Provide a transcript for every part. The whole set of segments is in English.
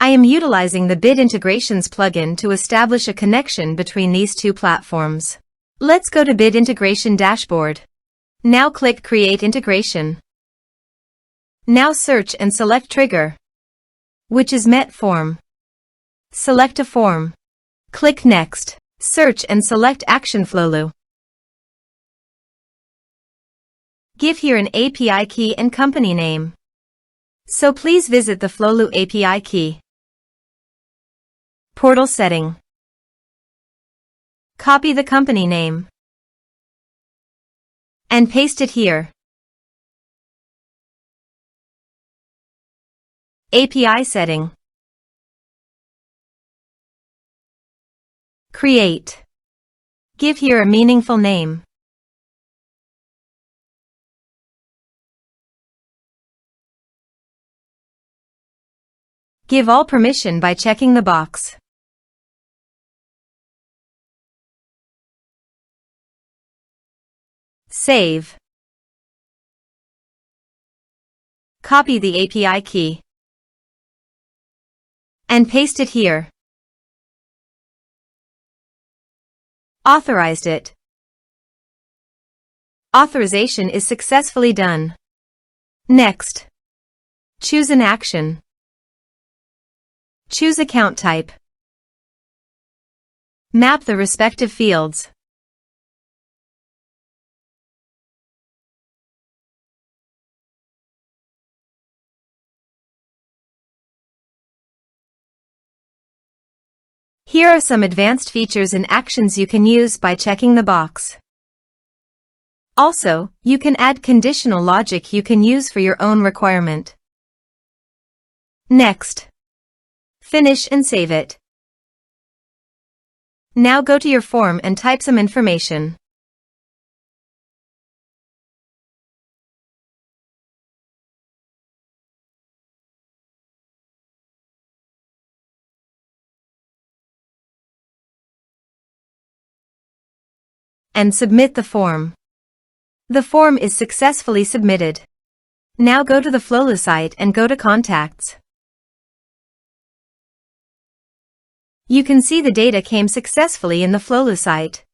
I am utilizing the Bit Integrations plugin to establish a connection between these two platforms. Let's go to Bit Integration Dashboard. Now click Create Integration. Now search and select Trigger, which is Met Form. Select a form. Click Next. Search and select Action Flowlu. Give here an API key and company name. So please visit the Flowlu API key. Portal setting. Copy the company name and paste it here. API setting. Create. Give here a meaningful name. Give all permission by checking the box. Save. Copy the API key and paste it here. Authorized it. Authorization is successfully done. Next. Choose an action. Choose account type. Map the respective fields. Here are some advanced features and actions you can use by checking the box. Also, you can add conditional logic you can use for your own requirement. Next. Finish and save it. Now go to your form and type some information. And submit the form. The form is successfully submitted. Now go to the Flowlu site and go to Contacts. You can see the data came successfully in the Flowlu site.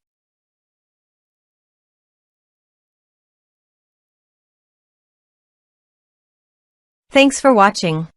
Thanks for watching.